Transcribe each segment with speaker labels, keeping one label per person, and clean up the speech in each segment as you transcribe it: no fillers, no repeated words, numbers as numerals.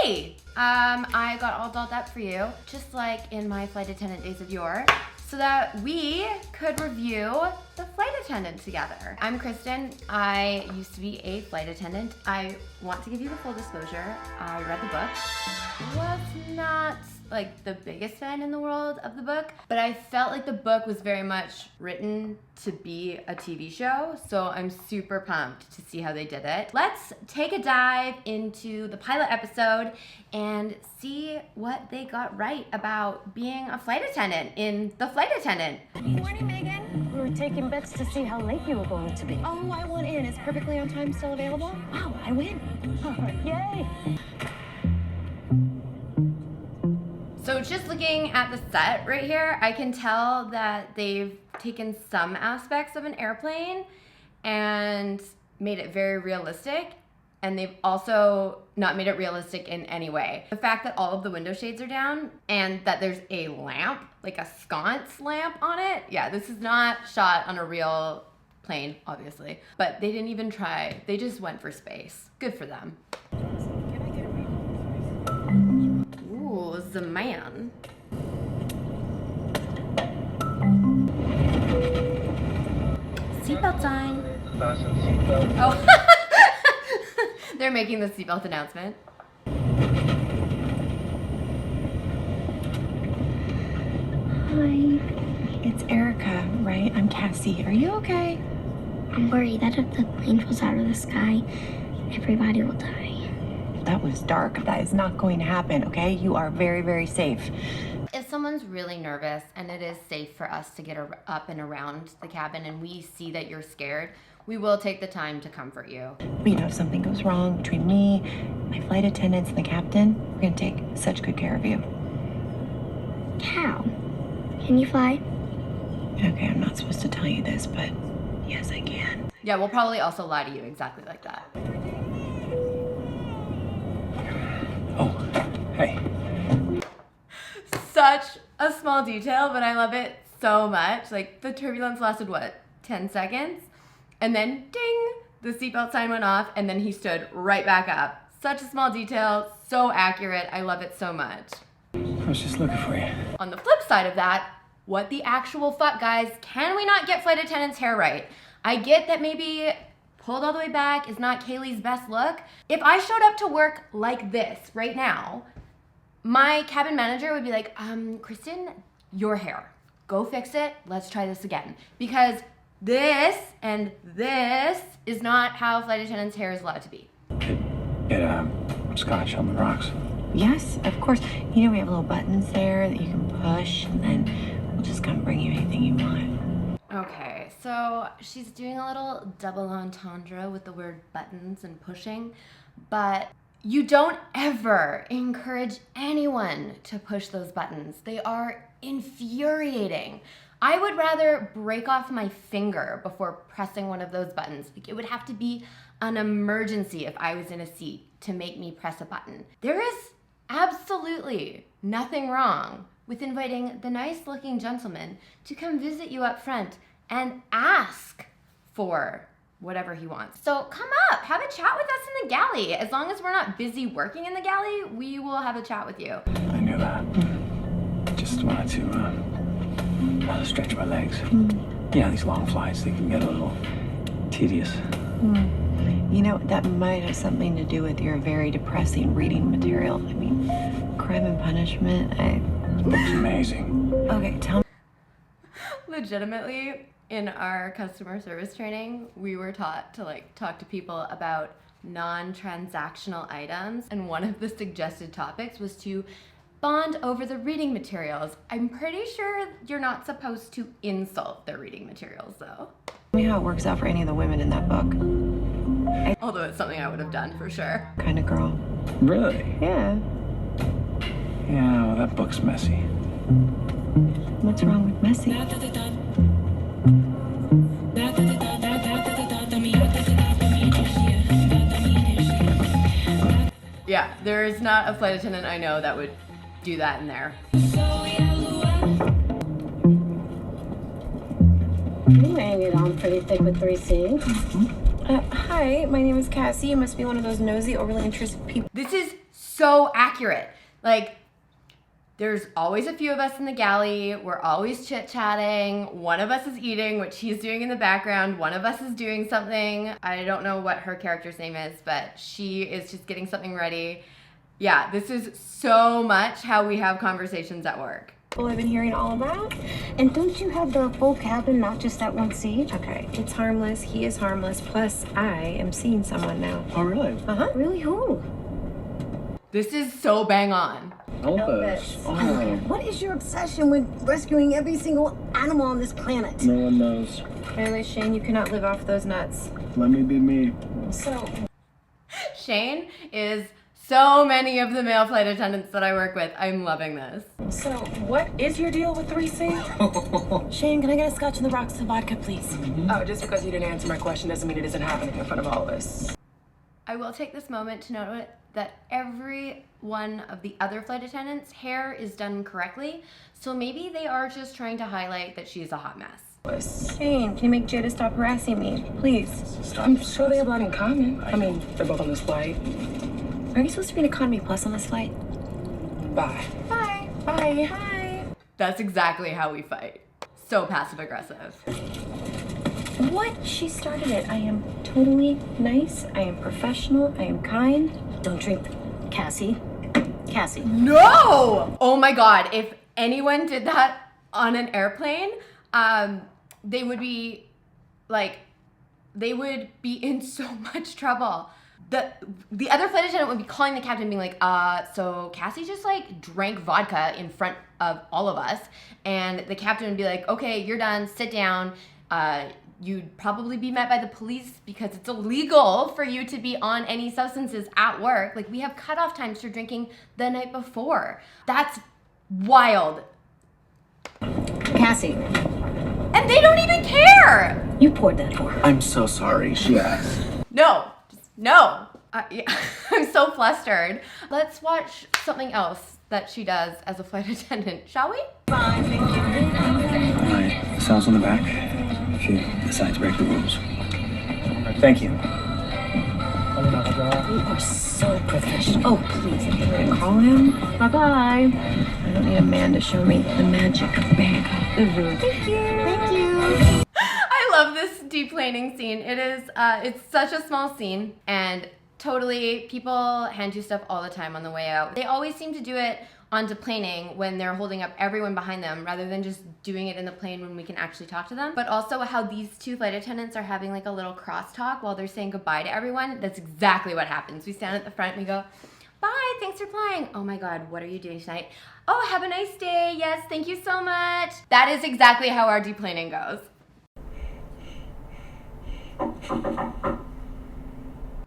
Speaker 1: Hey! I got all dolled up for you, just like in my flight attendant days of yore, so that we could review the flight attendant together. I'm Kristen. I used to be a flight attendant. I want to give you the full disclosure. I read the book. Was not like the biggest fan in the world of the book, but I felt like the book was very much written to be a TV show, so I'm super pumped to see how they did it. Let's take a dive into the pilot episode and see what they got right about being a flight attendant in The Flight Attendant.
Speaker 2: Good morning, Megan. We were taking bets to see how late you were going to be. Oh, I went in. Is Perfectly on Time still available? Wow, I win. Yay.
Speaker 1: So just looking at the set right here, I can tell that they've taken some aspects of an airplane and made it very realistic, and they've also not made it realistic in any way. The fact that all of the window shades are down and that there's a lamp, like a sconce lamp on it, yeah, this is not shot on a real plane, obviously, but they didn't even try. They just went for space. Good for them. Ooh, the man. Seatbelt sign. Oh, they're making the seatbelt announcement.
Speaker 3: Hi, it's Erica, right? I'm Cassie. Are you okay?
Speaker 4: I'm worried that if the plane falls out of the sky, everybody will die.
Speaker 3: That was dark. That is not going to happen, okay? You are very, very safe.
Speaker 1: If someone's really nervous and it is safe for us to get up and around the cabin and we see that you're scared, we will take the time to comfort you.
Speaker 3: But you know, if something goes wrong between me, my flight attendants, and the captain, we're gonna take such good care of you.
Speaker 4: How? Can you fly?
Speaker 3: Okay, I'm not supposed to tell you this, but yes, I can.
Speaker 1: Yeah, we'll probably also lie to you exactly like that.
Speaker 5: Oh, hey.
Speaker 1: Such a small detail, but I love it so much. Like, the turbulence lasted, what, 10 seconds? And then, ding, the seatbelt sign went off, and then he stood right back up. Such a small detail, so accurate. I love it so much.
Speaker 5: I was just looking for you.
Speaker 1: On the flip side of that, what the actual fuck, guys? Can we not get flight attendants' hair right? I get that maybe pulled all the way back is not Kaley's best look. If I showed up to work like this right now, my cabin manager would be like, Kristen, your hair. Go fix it. Let's try this again. Because this and this is not how flight attendants' hair is allowed to be.
Speaker 5: Get scotch on the rocks.
Speaker 3: Yes, of course. You know, we have little buttons there that you can push, and then we'll just come bring you anything you want.
Speaker 1: Okay, so she's doing a little double entendre with the word buttons and pushing, but you don't ever encourage anyone to push those buttons. They are infuriating. I would rather break off my finger before pressing one of those buttons. Like, it would have to be an emergency if I was in a seat to make me press a button. There is absolutely nothing wrong with inviting the nice-looking gentleman to come visit you up front and ask for whatever he wants. So come up, have a chat with us in the galley. As long as we're not busy working in the galley, we will have a chat with you.
Speaker 5: I knew that. Just wanted to stretch my legs. Yeah, these long flights, they can get a little tedious.
Speaker 3: You know, that might have something to do with your very depressing reading material. I mean, Crime and Punishment,
Speaker 5: Looks amazing.
Speaker 3: Okay, tell me.
Speaker 1: Legitimately, in our customer service training, we were taught to talk to people about non-transactional items, and one of the suggested topics was to bond over the reading materials. I'm pretty sure you're not supposed to insult their reading materials, though.
Speaker 3: Tell me how it works out for any of the women in that book.
Speaker 1: Although it's something I would have done for sure.
Speaker 3: Kind of girl.
Speaker 5: Really?
Speaker 3: Yeah.
Speaker 5: Yeah, well, that book's messy.
Speaker 3: What's wrong with messy?
Speaker 1: Yeah, there is not a flight attendant I know that would do that in there.
Speaker 2: You laying it on pretty thick with 3 C's.
Speaker 3: Hi, my name is Cassie. You must be one of those nosy, overly interested people.
Speaker 1: This is so accurate. Like, there's always a few of us in the galley. We're always chit-chatting. One of us is eating, which he's doing in the background. One of us is doing something. I don't know what her character's name is, but she is just getting something ready. Yeah, this is so much how we have conversations at work.
Speaker 2: Well, I've been hearing all about. And don't you have the full cabin, not just that one seat?
Speaker 3: Okay, it's harmless. He is harmless. Plus, I am seeing someone now.
Speaker 5: Oh, really?
Speaker 3: Uh-huh.
Speaker 2: Really, who?
Speaker 1: This is so bang on.
Speaker 5: Elvis. Oh.
Speaker 2: What is your obsession with rescuing every single animal on this planet?
Speaker 5: No one knows.
Speaker 3: Really, Shane, you cannot live off those nuts.
Speaker 5: Let me be me.
Speaker 2: So,
Speaker 1: Shane is so many of the male flight attendants that I work with. I'm loving this.
Speaker 2: so what is your deal with 3C? Shane, can I get a scotch on the rocks and vodka, please?
Speaker 6: Oh, just because you didn't answer my question doesn't mean it isn't happening in front of all of us.
Speaker 1: I will take this moment to note that every one of the other flight attendants' hair is done correctly, so maybe they are just trying to highlight that she's a hot mess.
Speaker 3: Shane, can you make Jada stop harassing me? Please.
Speaker 6: I'm sure they have a lot in common. I mean, they're both on this flight.
Speaker 3: Are you supposed to be an economy plus on this flight?
Speaker 6: Bye.
Speaker 3: Bye.
Speaker 6: Bye.
Speaker 3: Bye.
Speaker 1: That's exactly how we fight. So passive aggressive.
Speaker 3: What? She started it. I am totally nice. I am professional. I am kind.
Speaker 2: Don't drink, Cassie. Cassie.
Speaker 1: No! Oh my god, if anyone did that on an airplane, they would be in so much trouble. The other flight attendant would be calling the captain being like, so Cassie just like drank vodka in front of all of us, and the captain would be like, okay, you're done, sit down. You'd probably be met by the police because it's illegal for you to be on any substances at work. Like, we have cutoff times for drinking the night before. That's wild.
Speaker 2: Cassie,
Speaker 1: And they don't even care.
Speaker 2: you poured that for her.
Speaker 5: I'm so sorry. She asked.
Speaker 1: No, just no. Yeah, I'm so flustered. Let's watch something else that she does as a flight attendant, shall we?
Speaker 5: All right. The cell's in the back. If you decide to break the rules. Thank you.
Speaker 2: You are so professional. Oh, please.
Speaker 3: You're gonna call him?
Speaker 2: Bye-bye.
Speaker 3: I don't need a man to show me the magic of Bangkok.
Speaker 2: Thank you.
Speaker 1: I love this deplaning scene. It is, it's such a small scene, and totally people hand you stuff all the time on the way out. They always seem to do it on deplaning when they're holding up everyone behind them rather than just doing it in the plane when we can actually talk to them. But also how these two flight attendants are having like a little crosstalk while they're saying goodbye to everyone. That's exactly what happens. We stand at the front and we go, bye, thanks for flying. Oh my God, what are you doing tonight? Oh, have a nice day. Yes, thank you so much. That is exactly how our deplaning goes.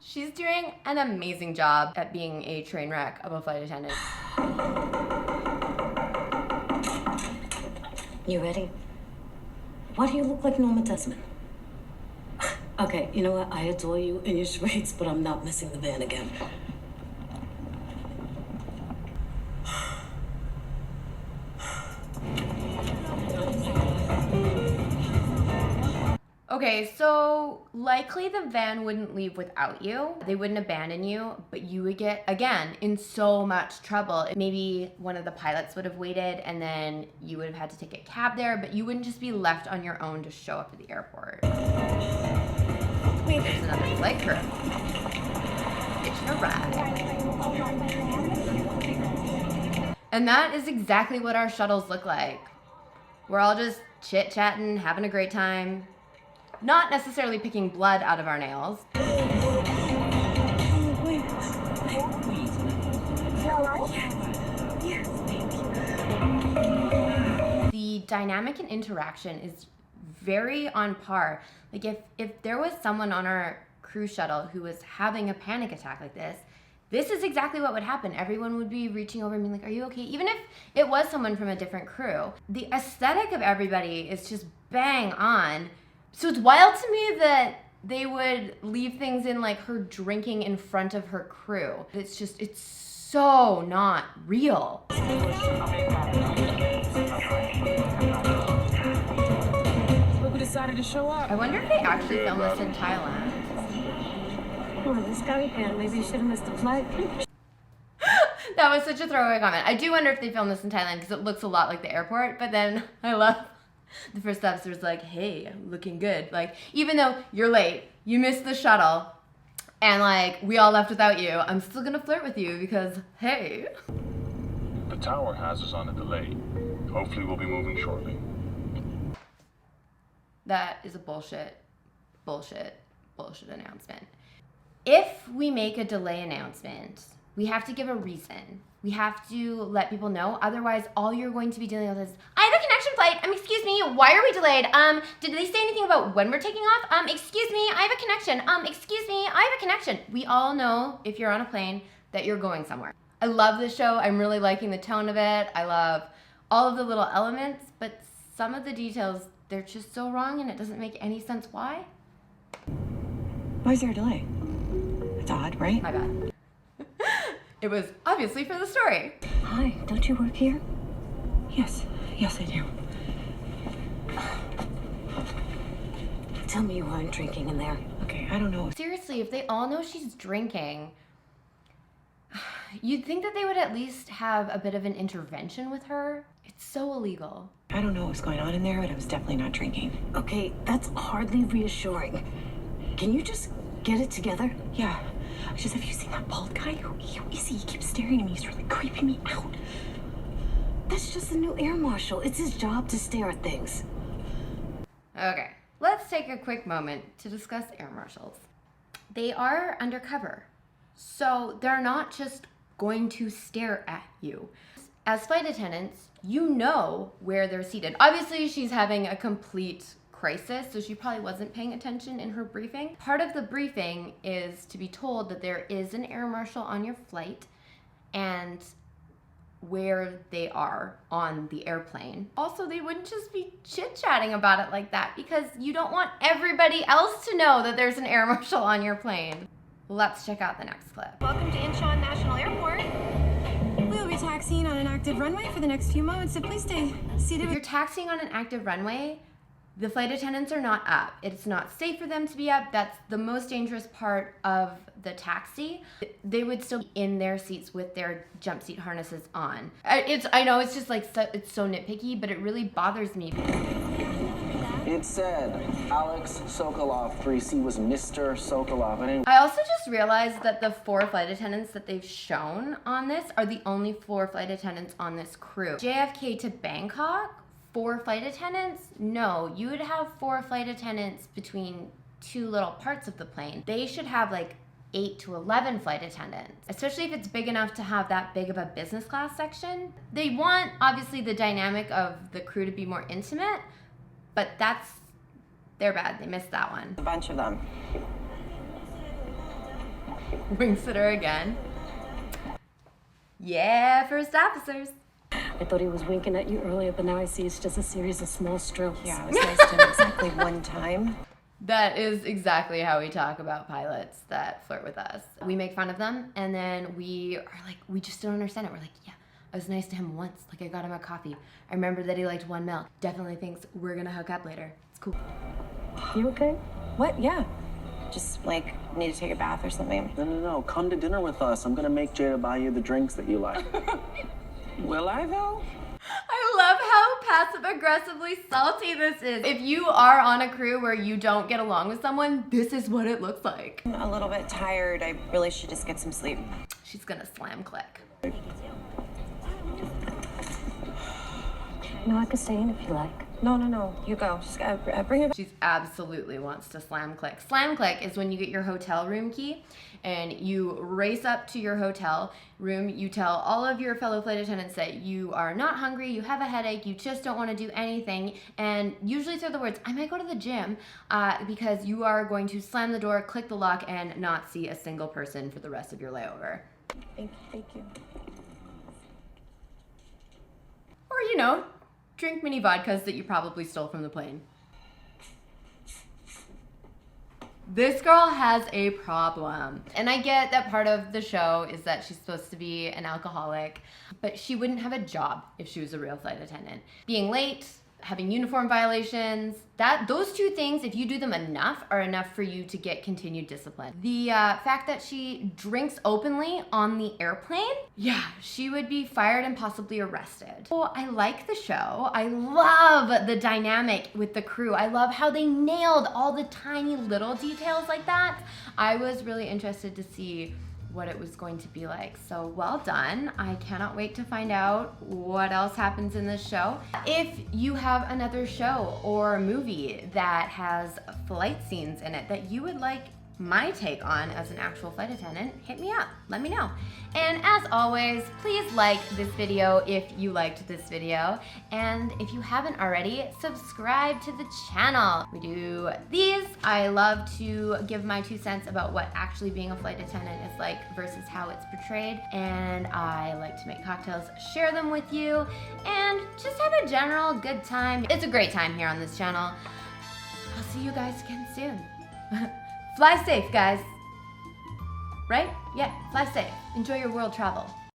Speaker 1: She's doing an amazing job at being a train wreck of a flight attendant.
Speaker 2: You ready? Why do you look like Norma Desmond? Okay, you know what? I adore you and your charades, but I'm not missing the van again.
Speaker 1: Okay, so likely the van wouldn't leave without you. They wouldn't abandon you, but you would get, again, in so much trouble. Maybe one of the pilots would have waited and then you would have had to take a cab there, but you wouldn't just be left on your own to show up at the airport. There's another flight crew. It's a ride. And that is exactly what our shuttles look like. We're all just chit-chatting, having a great time. Not necessarily picking blood out of our nails. The dynamic and interaction is very on par. Like if there was someone on our cruise shuttle who was having a panic attack like this is exactly what would happen. Everyone would be reaching over and being like, are you okay? Even if it was someone from a different crew. The aesthetic of everybody is just bang on. So it's wild to me that they would leave things in like her drinking in front of her crew. It's so not real.
Speaker 6: Look who decided to show up.
Speaker 1: I wonder if they actually filmed this in Thailand.
Speaker 2: Oh, this guy again. Maybe you should have missed the flight.
Speaker 1: That was such a throwaway comment. I do wonder if they filmed this in Thailand because it looks a lot like the airport, but then I love the first officer's like, hey, looking good. Like, even though you're late, you missed the shuttle, and like, we all left without you, I'm still gonna flirt with you because, hey.
Speaker 7: The tower has us on a delay. Hopefully we'll be moving shortly.
Speaker 1: That is a bullshit announcement. If we make a delay announcement, we have to give a reason. We have to let people know. Otherwise, all you're going to be dealing with is, I have a connection flight. Excuse me, why are we delayed? Did they say anything about when we're taking off? Excuse me, I have a connection. Excuse me, I have a connection. We all know if you're on a plane that you're going somewhere. I love this show. I'm really liking the tone of it. I love all of the little elements, but some of the details, they're just so wrong and it doesn't make any sense why.
Speaker 3: Why is there a delay? It's odd, right?
Speaker 1: My bad. It was obviously for the story.
Speaker 2: Hi, don't you work here?
Speaker 3: Yes, I do.
Speaker 2: Tell me you aren't drinking in there.
Speaker 3: Okay, I don't know.
Speaker 1: Seriously, if they all know she's drinking, you'd think that they would at least have a bit of an intervention with her. It's so illegal.
Speaker 3: I don't know what's going on in there, but I was definitely not drinking.
Speaker 2: Okay, that's hardly reassuring. Can you just get it together?
Speaker 3: Yeah. Just, have you seen that bald guy? Who is he? He keeps staring at me. He's really creeping me out.
Speaker 2: That's just the new air marshal. It's his job to stare at things.
Speaker 1: Okay, let's take a quick moment to discuss air marshals. They are undercover, so they're not just going to stare at you. As flight attendants, you know where they're seated. Obviously, she's having a complete crisis, so she probably wasn't paying attention in her briefing. Part of the briefing is to be told that there is an air marshal on your flight and where they are on the airplane. Also, they wouldn't just be chit-chatting about it like that because you don't want everybody else to know that there's an air marshal on your plane. Let's check out the next clip.
Speaker 8: Welcome to Incheon National Airport. We'll be taxiing on an active runway for the next few moments, so please stay seated.
Speaker 1: If you're taxiing on an active runway, the flight attendants are not up. It's not safe for them to be up. That's the most dangerous part of the taxi. They would still be in their seats with their jump seat harnesses on. I know it's just like, it's so nitpicky, but it really bothers me.
Speaker 9: It said Alex Sokolov 3C was Mr. Sokolov.
Speaker 1: I also just realized that the 4 flight attendants that they've shown on this are the only 4 flight attendants on this crew. JFK to Bangkok, 4 flight attendants? No, you would have 4 flight attendants between 2 little parts of the plane. They should have like 8 to 11 flight attendants, especially if it's big enough to have that big of a business class section. They want, obviously, the dynamic of the crew to be more intimate, but they're bad. They missed that one.
Speaker 3: A bunch of them.
Speaker 1: Winks at her again. Yeah, first officers.
Speaker 2: I thought he was winking at you earlier, but now I see it's just a series of small strokes.
Speaker 3: Yeah, it was nice to him exactly one time.
Speaker 1: That is exactly how we talk about pilots that flirt with us. We make fun of them, and then we are like, we just don't understand it. We're like, yeah, I was nice to him once. Like, I got him a coffee. I remember that he liked 1 milk. Definitely thinks we're gonna hook up later. It's cool.
Speaker 2: You okay?
Speaker 3: What? Yeah. Just, like, need to take a bath or something.
Speaker 9: No. Come to dinner with us. I'm gonna make Jada buy you the drinks that you like. Will I, though?
Speaker 1: I love how passive-aggressively salty this is. If you are on a crew where you don't get along with someone, this is what it looks like.
Speaker 3: I'm a little bit tired. I really should just get some sleep.
Speaker 1: She's gonna slam click.
Speaker 2: No, I could stay in if you like.
Speaker 3: No. You go. Just bring it back.
Speaker 1: She absolutely wants to slam click. Slam click is when you get your hotel room key and you race up to your hotel room. You tell all of your fellow flight attendants that you are not hungry, you have a headache, you just don't want to do anything, and usually through the words, I might go to the gym, because you are going to slam the door, click the lock, and not see a single person for the rest of your layover.
Speaker 3: Thank you.
Speaker 1: Or, you know, drink mini vodkas that you probably stole from the plane. This girl has a problem. And I get that part of the show is that she's supposed to be an alcoholic, but she wouldn't have a job if she was a real flight attendant. Being late, having uniform violations. Those two things, if you do them enough, are enough for you to get continued discipline. The fact that she drinks openly on the airplane, yeah, she would be fired and possibly arrested. Oh, I like the show. I love the dynamic with the crew. I love how they nailed all the tiny little details like that. I was really interested to see what it was going to be like. So well done. I cannot wait to find out what else happens in this show. If you have another show or movie that has flight scenes in it that you would like my take on as an actual flight attendant, hit me up, let me know. And as always, please like this video if you liked this video. And if you haven't already, subscribe to the channel. We do these. I love to give my 2 cents about what actually being a flight attendant is like versus how it's portrayed. And I like to make cocktails, share them with you, and just have a general good time. It's a great time here on this channel. I'll see you guys again soon. Fly safe, guys. Right? Yeah, fly safe. Enjoy your world travel.